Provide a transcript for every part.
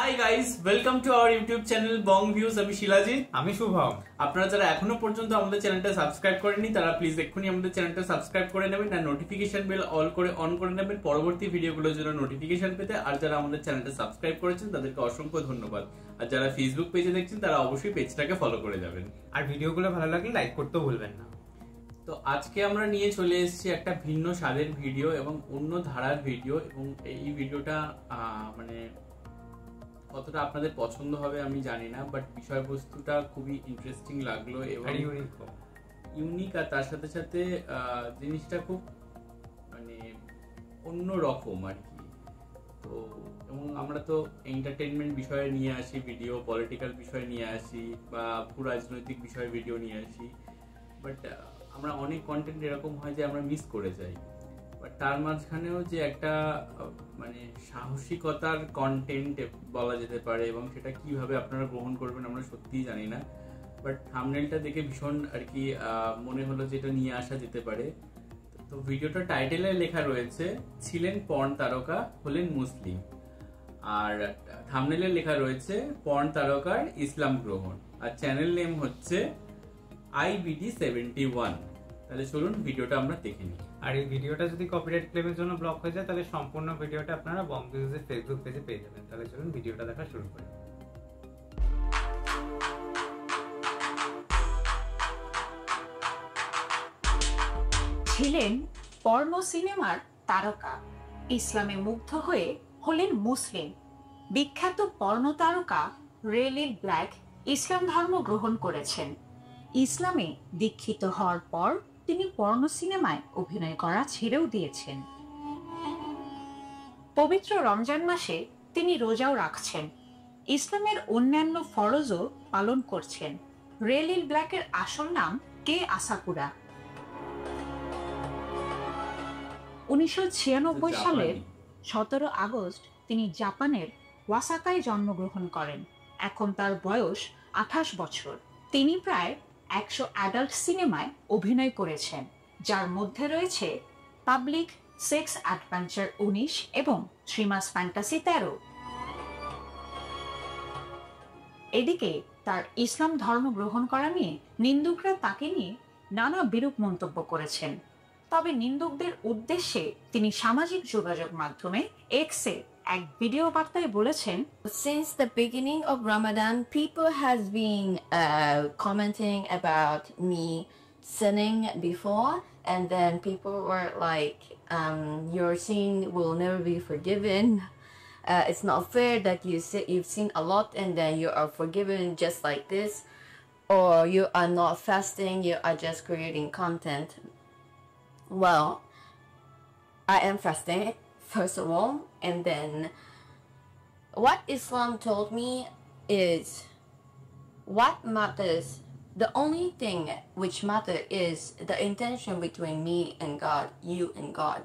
Hi guys, welcome to our YouTube channel Bong views. আমি শিলাজিৎ। আমি শুভম। আপনারা যারা এখনো পর্যন্ত আমাদের চ্যানেলটা সাবস্ক্রাইব করেননি তারা প্লিজ এক্ষুনি আমাদের চ্যানেলটা সাবস্ক্রাইব করে নেবেন আর নোটিফিকেশন বেল অল করে অন করে নেবেন পরবর্তী ভিডিওগুলোর জন্য নোটিফিকেশন পেতে। আর যারা আমাদের চ্যানেলটা সাবস্ক্রাইব করেছেন তাদেরকে অসংখ্য ধন্যবাদ। আর যারা ফেসবুক পেজে দেখছেন তারা অবশ্যই পেজটাকে ফলো করে যাবেন। আর ভিডিওগুলো ভালো লাগলে লাইক করতেও ভুলবেন না। তো আজকে আমরা নিয়ে চলে এসেছি একটা ভিন্ন স্বাদের ভিডিও এবং অন্য ধারার ভিডিও, এবং এই ভিডিওটা মানে কতটা আপনাদের পছন্দ হবে আমি জানি না, বাট বিষয়বস্তুটা খুবই ইন্টারেস্টিং লাগলো এবং ইউনিক, আর তার সাথে সাথে জিনিসটা খুব মানে অন্য রকম আর কি। তো এবং আমরা তো এন্টারটেনমেন্ট বিষয়ে নিয়ে আসি ভিডিও, পলিটিক্যাল বিষয় নিয়ে আসি বা ভূ রাজনৈতিক বিষয়ে ভিডিও নিয়ে আসি, বাট আমরা অনেক কন্টেন্ট এরকম হয় যে আমরা মিস করে যাই। বাট তার মাঝখানেও যে একটা মানে সাহসিকতার কন্টেন্ট বলা যেতে পারে, এবং সেটা কিভাবে আপনারা গ্রহণ করবেন আমরা সত্যিই জানি না, বাট থাম্বনেলটা দেখে ভীষণ আর কি মনে হলো যে এটা নিয়ে আসা যেতে পারে। তো ভিডিওটা টাইটেলে লেখা রয়েছে ছিলেন পর্ন তারকা হলেন মুসলিম, আর থাম্বনেলে লেখা রয়েছে পর্ন তারকার ইসলাম গ্রহণ, আর চ্যানেল নেম হচ্ছে IBD71। তাহলে চলুন ভিডিওটা আমরা দেখে নিই। আর এই ভিডিওটা যদি কপিরাইট ক্লেমের জন্য ব্লক হয়ে যায় তাহলে সম্পূর্ণ ভিডিওটা আপনারা বং ভিউজের ফেসবুক পেজে পেয়ে যাবেন। তাহলে চলুন ভিডিওটা দেখা শুরু করি। ছিলেন পর্নো সিনেমার তারকা, ইসলামে মুগ্ধ হয়ে হলেন মুসলিম। বিখ্যাত পর্নো তারকা রেলিন ব্ল্যাক ইসলাম ধর্ম গ্রহণ করেছেন। ইসলামে দীক্ষিত হওয়ার পর তিনি পর্নো সিনেমায় অভিনয় করা ছেড়েও দিয়েছেন। পবিত্র রমজান মাসে তিনি রোজাও রাখছেন, ইসলামের অন্যান্য ফরজও পালন করছেন। রেলিন ব্ল্যাকের আসল নাম কে আসাকুরা। 1996 সালের 17 আগস্ট তিনি জাপানের ওয়াসাকায় জন্মগ্রহণ করেন। এখন তার বয়স 28 বছর। তিনি প্রায় 100 অ্যাডাল্ট সিনেমায় অভিনয় করেছেন, যার মধ্যে রয়েছে পাবলিক সেক্স অ্যাডভেঞ্চার 19 এবং 3 মাস ফ্যান্টাসি 13। এদিকে তার ইসলাম ধর্ম গ্রহণ করা নিয়ে নিন্দুকরা তাকে নিয়ে নানা বিরূপ মন্তব্য করেছেন। তবে নিন্দুকদের উদ্দেশ্যে তিনি সামাজিক যোগাযোগ মাধ্যমে এক্সে এক ভিডিও বার্তায় বলেছেন, Since the beginning of Ramadan, people has been commenting about me sinning before, and then people were like, your sin will never be forgiven. It's not fair that you've sinned a lot and then you are forgiven just like this, or you are not fasting, you are just creating content. Well, I am fasting first of all, and then what Islam told me is what matters, the only thing which matters is the intention between me and God, you and God.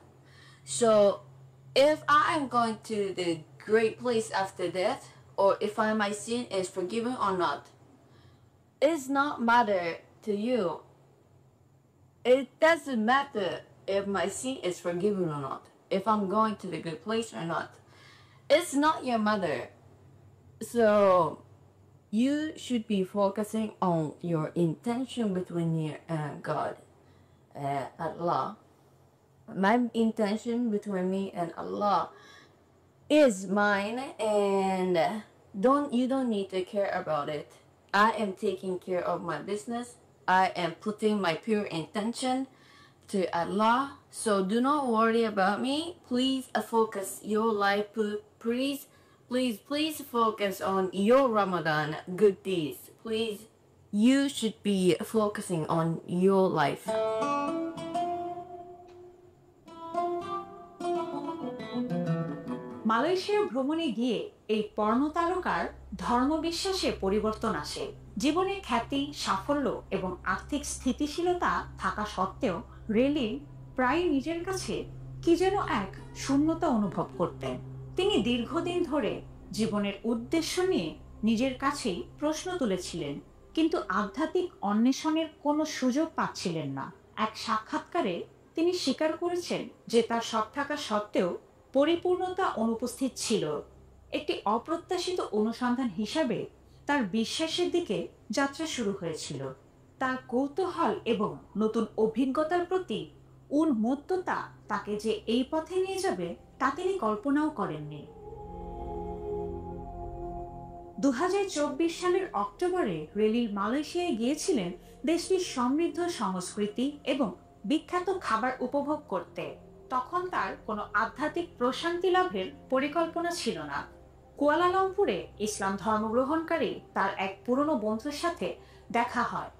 So if I am going to the great place after death, or if my sin is forgiven or not, it's not matter to you. It doesn't matter if my sin is forgiven or not, if I'm going to the good place or not. It's not your mother. So you should be focusing on your intention between you and God, Allah. My intention between me and Allah is mine, and you don't need to care about it. I am taking care of my business. I am putting my pure intention to Allah, so do not worry about me. Please focus your life. Please focus on your Ramadan good deeds. Please, you should be focusing on your life. Malaysia ভ্রমণে গিয়ে এই porno তারকার ধর্মবিশ্বাসে পরিবর্তন আসে। জীবনে খ্যাতি, সাফল্য এবং আর্থিক স্থিতিশীলতা থাকা সত্ত্বেও রেলিন প্রায় নিজের কাছে কি যেন এক শূন্যতা অনুভব করতেন। তিনি দীর্ঘদিন ধরে জীবনের উদ্দেশ্য নিয়ে নিজের কাছেই প্রশ্ন তুলেছিলেন, কিন্তু আধ্যাত্মিক অন্বেষণের কোনো সুযোগ পাচ্ছিলেন না। এক সাক্ষাৎকারে তিনি স্বীকার করেছেন যে তার সব থাকা সত্ত্বেও পরিপূর্ণতা অনুপস্থিত ছিল। একটি অপ্রত্যাশিত অনুসন্ধান হিসাবে তার বিশ্বাসের দিকে যাত্রা শুরু হয়েছিল। তার কৌতূহল এবং নতুন অভিজ্ঞতার প্রতি উন্মত্ততা তাকে যে এই পথে নিয়ে যাবে তা তিনি কল্পনাও করেননি। 2024 সালের অক্টোবরে রেলিল মালয়েশিয়ায় গিয়েছিলেন দেশটির সমৃদ্ধ সংস্কৃতি এবং বিখ্যাত খাবার উপভোগ করতে। তখন তার কোনো আধ্যাত্মিক প্রশান্তি লাভের পরিকল্পনা ছিল না। কুয়ালালামপুরে ইসলাম ধর্মগ্রহণকারী তার এক পুরনো বন্ধুর সাথে দেখা হয়।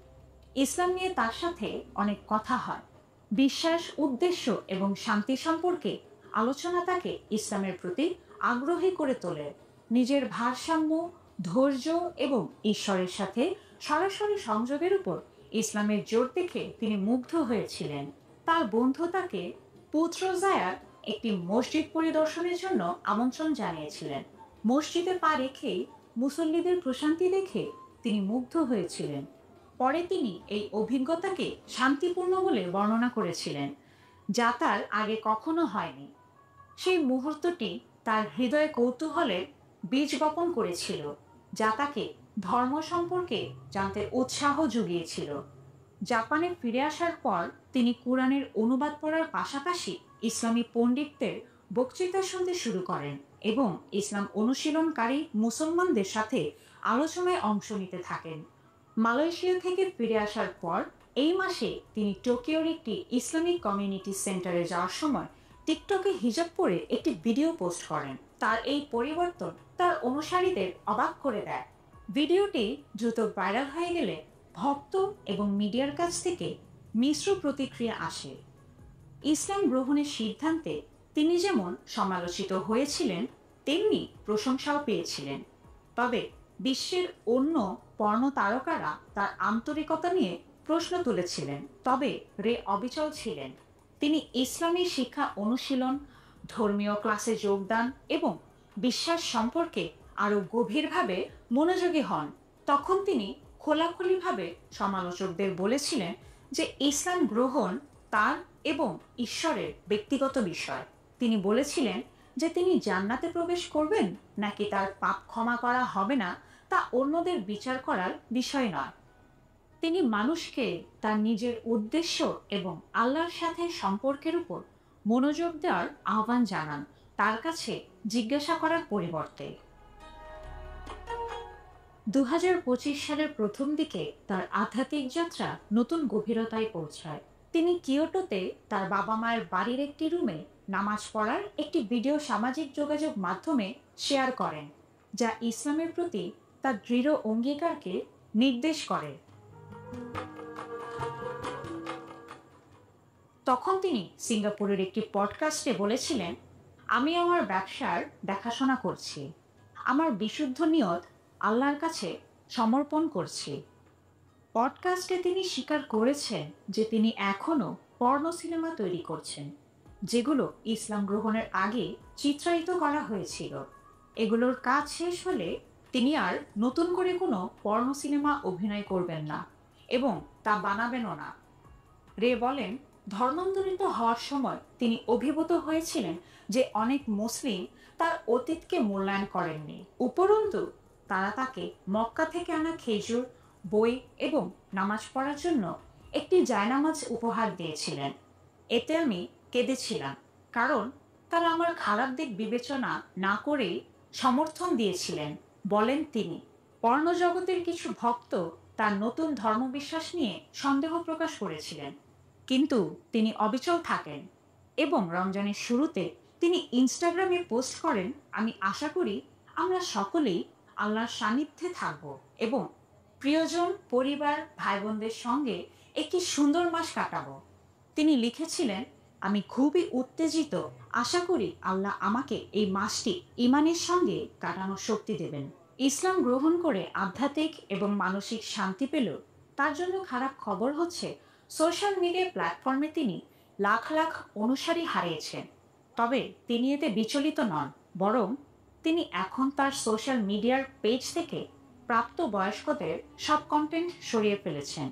ইসলাম নিয়ে তার সাথে অনেক কথা হয়। বিশ্বাস, উদ্দেশ্য এবং শান্তি সম্পর্কে আলোচনা তাকে ইসলামের প্রতি আগ্রহী করে তোলে। নিজের ভারসাম্য, ধৈর্য এবং ঈশ্বরের সাথে সরাসরি সংযোগের উপর ইসলামের জোর দেখে তিনি মুগ্ধ হয়েছিলেন। তার বন্ধু তাকে পুত্রজায়ার একটি মসজিদ পরিদর্শনের জন্য আমন্ত্রণ জানিয়েছিলেন। মসজিদে পা রেখেই মুসল্লিদের প্রশান্তি দেখে তিনি মুগ্ধ হয়েছিলেন। পরে তিনি এই অভিজ্ঞতাকে শান্তিপূর্ণ বলে বর্ণনা করেছিলেন, যা তার আগে কখনো হয়নি। সেই মুহূর্তটি তার হৃদয়ে কৌতূহলের বীজ বপন করেছিল, যা তাকে ধর্ম সম্পর্কে জানতে উৎসাহ জুগিয়েছিল। জাপানে ফিরে আসার পর তিনি কুরআনের অনুবাদ পড়ার পাশাপাশি ইসলামী পণ্ডিতদের বক্তৃতা শুনতে শুরু করেন এবং ইসলাম অনুশীলনকারী মুসলমানদের সাথে আলোচনায় অংশ নিতে থাকেন। মালয়েশিয়া থেকে ফিরে আসার পর এই মাসে তিনি টোকিওর একটি ইসলামিক কমিউনিটি সেন্টারে যাওয়ার সময় টিকটকে হিজাব পরে একটি ভিডিও পোস্ট করেন। তার এই পরিবর্তন তার অনুসারীদের অবাক করে দেয়। ভিডিওটি দ্রুত ভাইরাল হয়ে গেলে ভক্ত এবং মিডিয়ার কাছ থেকে মিশ্র প্রতিক্রিয়া আসে। ইসলাম গ্রহণের সিদ্ধান্তে তিনি যেমন সমালোচিত হয়েছিলেন, তেমনি প্রশংসাও পেয়েছিলেন। তবে বিশ্বের অন্য পর্ণ তারকারা তার আন্তরিকতা নিয়ে প্রশ্ন তুলেছিলেন। তবে রে অবিচল ছিলেন। তিনি ইসলামী শিক্ষা অনুশীলন, ধর্মীয় ক্লাসে যোগদান এবং বিশ্বাস সম্পর্কে আরও গভীরভাবে মনোযোগী হন। তখন তিনি খোলাখুলিভাবে সমালোচকদের বলেছিলেন যে ইসলাম গ্রহণ তার এবং ঈশ্বরের ব্যক্তিগত বিষয়। তিনি বলেছিলেন যে তিনি জান্নাতে প্রবেশ করবেন নাকি তার পাপ ক্ষমা করা হবে না তা অন্যদের বিচার করার বিষয় নয়। তিনি মানুষকে তার নিজের উদ্দেশ্য এবং আল্লাহর সাথে সম্পর্কের উপর মনোযোগ দেওয়ার আহ্বান জানান, তার কাছে জিজ্ঞাসা করার পরিবর্তে। 2025 সালের প্রথম দিকে তার আধ্যাত্মিক যাত্রা নতুন গভীরতায় পৌঁছায়। তিনি কিয়োটোতে তার বাবা মায়ের বাড়ির একটি রুমে নামাজ পড়ার একটি ভিডিও সামাজিক যোগাযোগ মাধ্যমে শেয়ার করেন, যা ইসলামের প্রতি তার দৃঢ় অঙ্গীকারকে নির্দেশ করে। তখন তিনি সিঙ্গাপুরের একটি পডকাস্টে বলেছিলেন, আমি আমার ব্যবসার দেখাশোনা করছি, আমার বিশুদ্ধ নিয়ত আল্লাহর কাছে সমর্পণ করছি। পডকাস্টে তিনি স্বীকার করেছেন যে তিনি এখনও পর্ণ সিনেমা তৈরি করছেন, যেগুলো ইসলাম গ্রহণের আগে চিত্রায়িত করা হয়েছিল। এগুলোর কাজ শেষ হলে তিনি আর নতুন করে কোনো পর্ণ সিনেমা অভিনয় করবেন না এবং তা বানাবেনও না। রে বলেন, ধর্মান্তরিত হওয়ার সময় তিনি অভিভূত হয়েছিলেন যে অনেক মুসলিম তার অতীতকে মূল্যায়ন করেননি। উপরন্তু তারা তাকে মক্কা থেকে আনা খেজুর, বই এবং নামাজ পড়ার জন্য একটি জায়নামাজ উপহার দিয়েছিলেন। এতে আমি কেঁদেছিলাম, কারণ তারা আমার খারাপ দিক বিবেচনা না করেই সমর্থন দিয়েছিলেন, বলেন তিনি। পর্ণজগতের কিছু ভক্ত তার নতুন ধর্মবিশ্বাস নিয়ে সন্দেহ প্রকাশ করেছিলেন, কিন্তু তিনি অবিচল থাকেন এবং রমজানের শুরুতে তিনি ইনস্টাগ্রামে পোস্ট করেন, আমি আশা করি আমরা সকলেই আল্লাহর সান্নিধ্যে থাকব এবং প্রিয়জন, পরিবার, ভাই বোনদের সঙ্গে একটি সুন্দর মাস কাটাবো। তিনি লিখেছিলেন, আমি খুবই উত্তেজিত, আশা করি আল্লাহ আমাকে এই মাসটি ঈমানের সঙ্গে কাটানোর শক্তি দেবেন। ইসলাম গ্রহণ করে আধ্যাত্মিক এবং মানসিক শান্তি পেল। তার জন্য খারাপ খবর হচ্ছে সোশ্যাল মিডিয়া প্ল্যাটফর্মে তিনি লাখ লাখ অনুসারী হারিয়েছেন। তবে তিনি এতে বিচলিত নন, বরং তিনি এখন তার সোশ্যাল মিডিয়ার পেজ থেকে প্রাপ্ত বয়স্কদের সব কন্টেন্ট সরিয়ে ফেলেছেন।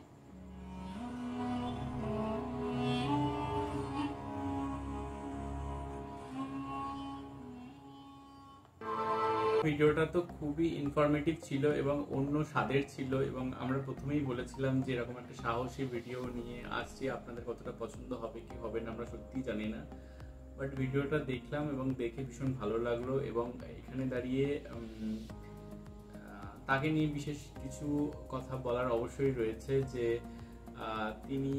ভিডিওটা তো খুবই ইনফরমেটিভ ছিল এবং অন্য স্বাদের ছিল, এবং আমরা প্রথমেই বলেছিলাম যে এরকম একটা সাহসী ভিডিও নিয়ে আসছি, আপনাদের কতটা পছন্দ হবে কি হবে না আমরা সত্যিই জানি না, বাট ভিডিওটা দেখলাম এবং দেখে ভীষণ ভালো লাগলো। এবং এখানে দাঁড়িয়ে তাকে নিয়ে বিশেষ কিছু কথা বলার অবশ্যই রয়েছে, যে তিনি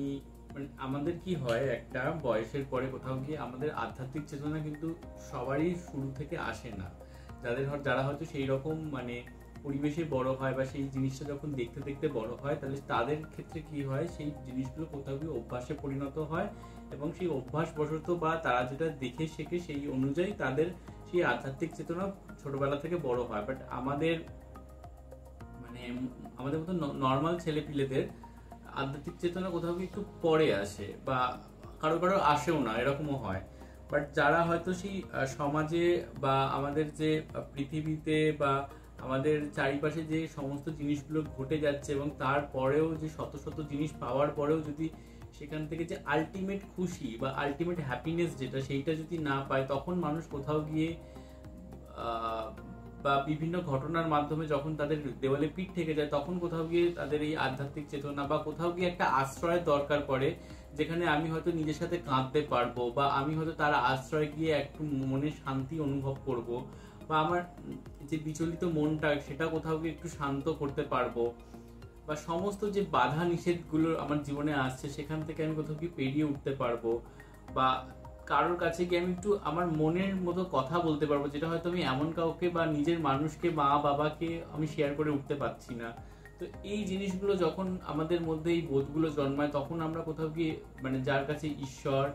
মানে আমাদের কি হয় একটা বয়সের পরে কোথাও গিয়ে আমাদের আধ্যাত্মিক চেতনা কিন্তু সবারই শুরু থেকে আসে না, যারা হয়তো সেই রকম মানে পরিবেশে বড় হয় বা সেই জিনিসটা যখন দেখতে দেখতে বড় হয়, তাহলে তাদের ক্ষেত্রে কি হয়, সেই জিনিসগুলো কোথাও গিয়ে অভ্যাসে পরিণত হয় এবং সেই অভ্যাস বশত বা তারা যেটা দেখে শেখে সেই অনুযায়ী তাদের সেই আধ্যাত্মিক চেতনা ছোটবেলা থেকে বড় হয়। বাট আমাদের মতো নর্মাল ছেলেপিলেদের আধ্যাত্মিক চেতনা কোথাও গিয়ে একটু পরে আসে, বা কারো আসেও না, এরকমও হয়। বাট যারা হয়তো সেই সমাজে বা আমাদের যে পৃথিবীতে বা আমাদের চারিপাশে যে সমস্ত জিনিসগুলো ঘটে যাচ্ছে এবং তারপরেও যে শত শত জিনিস পাওয়ার পরেও যদি সেখান থেকে যে আলটিমেট খুশি বা আলটিমেট হ্যাপিনেস যেটা, সেইটা যদি না পায়, তখন মানুষ কোথাও গিয়ে বা বিভিন্ন ঘটনার মাধ্যমে যখন তাদের দেওয়ালে পিঠ থেকে যায়, তখন কোথাও গিয়ে তাদের এই আধ্যাত্মিক চেতনা বা কোথাও গিয়ে একটা আশ্রয়ের দরকার পড়ে, যেখানে আমি হয়তো নিজের সাথে কাঁদতে পারবো, বা আমি হয়তো তার আশ্রয় গিয়ে একটু মনে শান্তি অনুভব করব, বা আমার যে বিচলিত মনটা সেটা কোথাও গিয়ে একটু শান্ত করতে পারবো, বা সমস্ত যে বাধা নিষেধগুলো আমার জীবনে আসছে সেখান থেকে আমি কোথাও গিয়ে পেরিয়ে উঠতে পারবো, বা কারোর কাছে গিয়ে আমি একটু আমার মনের মতো কথা বলতে পারবো, যেটা হয়তো আমি এমন কাউকে বা নিজের মানুষকে, মা বাবাকে আমি শেয়ার করে উঠতে পারছি না। তো এই জিনিসগুলো যখন আমাদের মধ্যে এই বোধগুলো জন্মায়, তখন আমরা কোথাও গিয়ে মানে যার কাছে ঈশ্বর,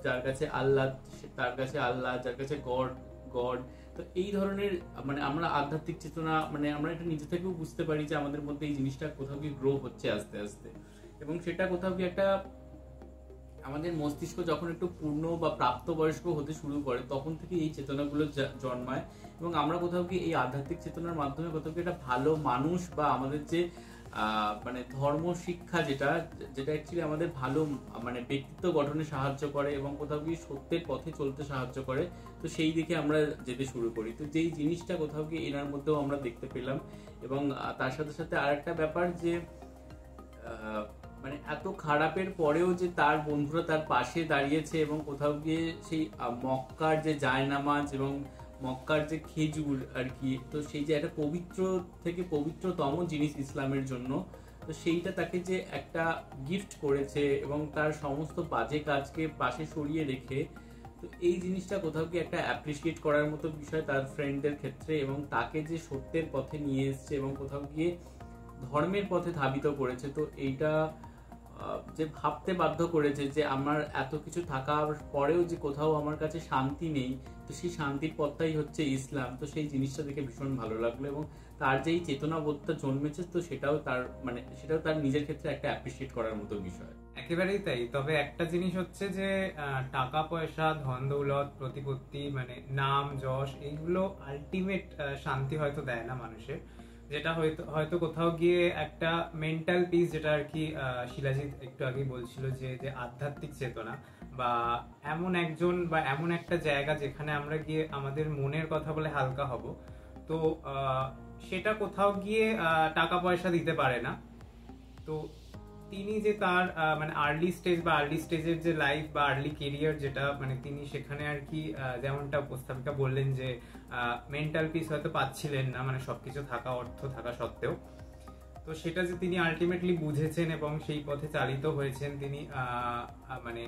যার কাছে আল্লাহ, তার কাছে আল্লাহ, যার কাছে গড, তো এই ধরনের মানে আমরা আধ্যাত্মিক চেতনা মানে আমরা এটা নিজে থেকেও বুঝতে পারি যে আমাদের মধ্যে এই জিনিসটা কোথাও গিয়ে গ্রো হচ্ছে আস্তে আস্তে, এবং সেটা কোথাও গিয়ে একটা আমাদের মস্তিষ্ক যখন একটু পূর্ণ বা প্রাপ্তবয়স্ক হতে শুরু করে, তখন থেকে এই চেতনাগুলো জন্মায়, এবং আমরা কোথাও গিয়ে এই আধ্যাত্মিক চেতনার মাধ্যমে কোথাও গিয়ে একটা ভালো মানুষ বা আমাদের যে মানে ধর্ম শিক্ষা যেটা অ্যাকচুয়ালি আমাদের ভালো মানে ব্যক্তিত্ব গঠনে সাহায্য করে এবং কোথাও গিয়ে সত্যের পথে চলতে সাহায্য করে, তো সেই দিকে আমরা যেতে শুরু করি। তো যেই জিনিসটা কোথাও গিয়ে এনার মধ্যেও আমরা দেখতে পেলাম, এবং তার সাথে সাথে আরেকটা ব্যাপার যে মানে এত খারাপের পরেও যে তার বন্ধুরা তার পাশে দাঁড়িয়েছে, এবং কোথাও গিয়ে সেই মক্কার যে জায়নামাজ এবং মক্কার যে খেজুর আর কি, তো সেই যে একটা পবিত্র থেকে পবিত্রতম জিনিস ইসলামের জন্য, তো সেইটা তাকে যে একটা গিফট করেছে এবং তার সমস্ত বাজে কাজকে পাশে সরিয়ে রেখে, তো এই জিনিসটা কোথাও গিয়ে একটা অ্যাপ্রিসিয়েট করার মতো বিষয় তার ফ্রেন্ডদের ক্ষেত্রে, এবং তাকে যে সত্যের পথে নিয়ে এসছে এবং কোথাও গিয়ে ধর্মের পথে ধাবিত করেছে। তো এইটা যে ভাবতে বাধ্য করেছে যে আমার এত কিছু থাকার পরেও যে কোথাও আমার কাছে শান্তি নেই, তো সেই শান্তির পথটাই হচ্ছে ইসলাম। তো সেই জিনিসটা দেখে ভীষণ ভালো লাগলো, এবং তার যেই চেতনাবোধটা জন্মেছে, তো সেটাও তার নিজের ক্ষেত্রে একটা অ্যাপ্রিসিয়েট করার মতো বিষয়। একেবারেই তাই। তবে একটা জিনিস হচ্ছে যে টাকা পয়সা, ধন দৌলত, প্রতিপত্তি, মানে নাম যশ, এইগুলো আলটিমেট শান্তি হয়তো দেয় না মানুষের, যেটা হয়তো কোথাও গিয়ে একটা মেন্টাল পিস, যেটা আর কি শিলাজিৎ একটু আগেই বলছিল যে আধ্যাত্মিক চেতনা বা এমন একজন বা এমন একটা জায়গা যেখানে আমরা গিয়ে আমাদের মনের কথা বলে হালকা হব, তো সেটা কোথাও গিয়ে টাকা পয়সা দিতে পারে না। তো তিনি যে তার মানে আর্লি স্টেজের যে লাইফ বা আর্লি কেরিয়ার, যেটা মানে তিনি সেখানে আর কি যেমনটা উপস্থাপিকা বললেন যে মেন্টাল পিস হয়তো পাচ্ছিলেন না, মানে সবকিছু অর্থ থাকা সত্ত্বেও, তো সেটা যে তিনি আলটিমেটলি বুঝেছেন এবং সেই পথে চালিত হয়েছেন। তিনি মানে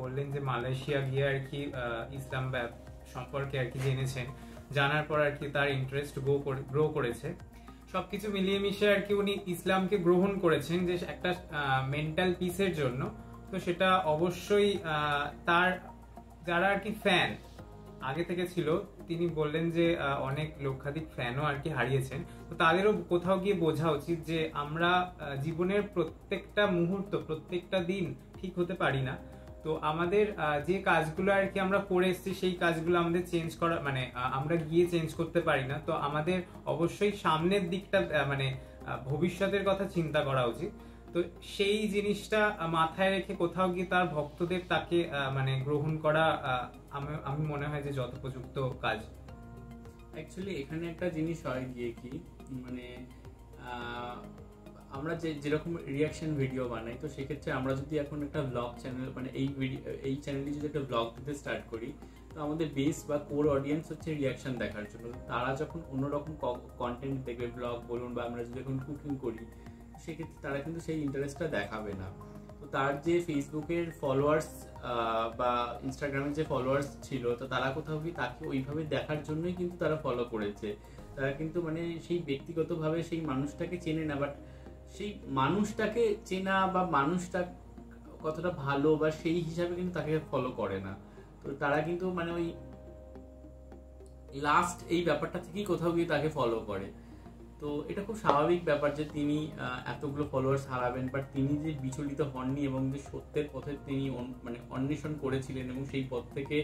বললেন যে মালয়েশিয়া গিয়ে আর কি ইসলাম সম্পর্কে আর কি জেনেছেন, জানার পর আর কি তার ইন্টারেস্ট গ্রো করেছে। সবকিছু মিলিয়ে মিশে আর কি উনি ইসলামকে গ্রহণ করেছেন যে একটা মেন্টাল পিসের জন্য। তো সেটা অবশ্যই তার যারা আর কি ফ্যান আগে থেকে ছিল, তিনি বললেন যে অনেক লক্ষাধিক ফ্যানও আর কি হারিয়েছেন। তো তাদেরও কোথাও গিয়ে বোঝা উচিত যে আমরা জীবনের প্রত্যেকটা মুহূর্ত, প্রত্যেকটা দিন ঠিক হতে পারি না। তো আমাদের যে কাজগুলো আর কি আমরা করে এসেছি, সেই কাজগুলো আমাদের চেঞ্জ করা মানে আমরা গিয়ে চেঞ্জ করতে পারি না। তো আমাদের অবশ্যই সামনের দিকটা মানে ভবিষ্যতের কথা চিন্তা করা উচিত। তো সেই জিনিসটা মাথায় রেখে কোথাও গিয়ে তার ভক্তদের তাকে মানে গ্রহণ করা আমি মনে হয় যে যথোপযুক্ত কাজ। অ্যাকচুয়ালি এখানে একটা জিনিস হয় গিয়ে কি, মানে আমরা যেরকম রিয়াকশন ভিডিও বানাই, তো সেক্ষেত্রে আমরা যদি এখন একটা ব্লগ চ্যানেল, মানে এই চ্যানেলে যদি একটা ব্লগ দিতে স্টার্ট করি, তো আমাদের বেস বা কোর অডিয়েন্স হচ্ছে রিয়াকশন দেখার জন্য। তারা যখন অন্যরকম কন্টেন্ট দেখবে, ব্লগ বলুন বা আমরা যদি এখন কুকিং করি, সেক্ষেত্রে তারা কিন্তু সেই ইন্টারেস্টটা দেখাবে না। তো তার যে ফেসবুকের ফলোয়ার্স বা ইনস্টাগ্রামের যে ফলোয়ার্স ছিল, তো তারা কোথাও কি তাকে ওইভাবে দেখার জন্যই কিন্তু তারা ফলো করেছে। তারা কিন্তু মানে সেই ব্যক্তিগতভাবে সেই মানুষটাকে চেনে না, বাট সেই মানুষটাকে চেনা বা মানুষটা কতটা ভালো বা সেই হিসাবে কিন্তু তাকে ফলো করে না। তো তারা কিন্তু মানে ওই লাস্ট এই ব্যাপারটা থেকেই কোথাও গিয়ে তাকে ফলো করে। তো এটা খুব স্বাভাবিক ব্যাপার যে তিনি এতগুলো ফলোয়ার্স হারাবেন, বাট তিনি যে বিচলিত হননি এবং যে সত্যের পথে তিনি মানে অন্বেষণ করেছিলেন এবং সেই পথ থেকে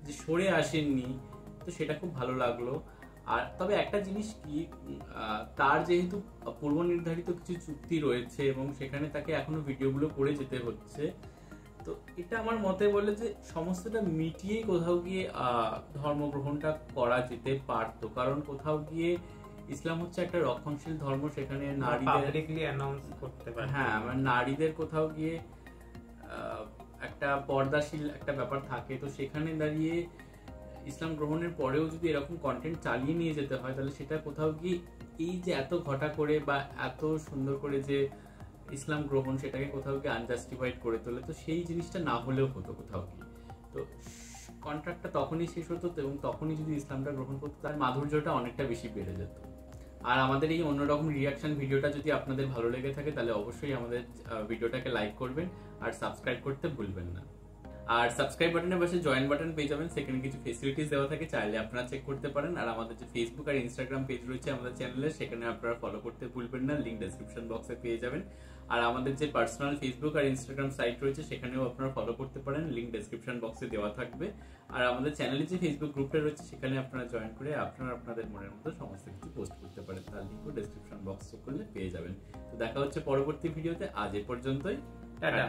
যে সরে আসেননি, তো সেটা খুব ভালো লাগলো। আর তবে একটা জিনিস কি, তার যেহেতু পূর্ব নির্ধারিত কিছু চুক্তি রয়েছে এবং সেখানে তাকে এখনো ভিডিওগুলো করে যেতে হচ্ছে, তো এটা আমার মতে বলে যে সমস্তটা মিটিয়েই কোথাও গিয়ে ধর্মগ্রহণটা করা যেতে পারতো। কারণ কোথাও গিয়ে ইসলাম হচ্ছে একটা রক্ষণশীল ধর্ম, সেখানে নারীদের কোথাও গিয়ে একটা পর্দাশীল একটা ব্যাপার থাকে। তো সেখানে দাঁড়িয়ে ইসলাম গ্রহণের পরেও যদি এরকম কন্টেন্ট চালিয়ে নিয়ে যেতে হয়, তাহলে সেটা কোথাও গিয়ে এই যে এত ঘটা করে বা এত সুন্দর করে যে ইসলাম গ্রহণ, সেটাকে কোথাও গিয়ে আনজাস্টিফাইড করে তোলে। তো সেই জিনিসটা না হলেও হতো কোথাও গিয়ে। তো কন্ট্রাক্টটা তখনই শেষ হতো এবং তখনই যদি ইসলামটা গ্রহণ করতো, তার মাধুর্যটা অনেকটা বেশি বেড়ে যেত। আর আমাদের এই অন্যরকম রিয়াকশন ভিডিওটা যদি আপনাদের ভালো লেগে থাকে, তাহলে অবশ্যই আমাদের ভিডিওটাকে লাইক করবেন আর সাবস্ক্রাইব করতে ভুলবেন না। আর সাবস্ক্রাইব বাটনের পাশে জয়েন বাটন পেয়ে যাবেন, সেখানে কিছু ফেসিলিটিস দেওয়া থাকে, চাইলে আপনারা চেক করতে পারেন। আর আমাদের যে ফেসবুক আর ইনস্টাগ্রাম পেজ রয়েছে আমাদের চ্যানেলে, সেখানে আপনারা ফলো করতে ভুলবেন না, লিঙ্ক ডেসক্রিপশন বক্সে পেয়ে যাবেন। আর আমাদের যে পার্সোনাল ফেসবুক আর ইনস্টাগ্রাম সাইট রয়েছে, সেখানেও আপনারা ফলো করতে পারেন, লিঙ্ক ডেসক্রিপশন বক্সে দেওয়া থাকবে। আর আমাদের চ্যানেলে যে ফেসবুক গ্রুপটা রয়েছে, সেখানে আপনারা জয়েন করে আপনারা আপনাদের মনের মতো সমস্ত কিছু পোস্ট করতে পারেন, তার লিঙ্কও ডেসক্রিপশন বক্স চেক করলে পেয়ে যাবেন। তো দেখা হচ্ছে পরবর্তী ভিডিওতে, আজ এ পর্যন্তই, টাটা।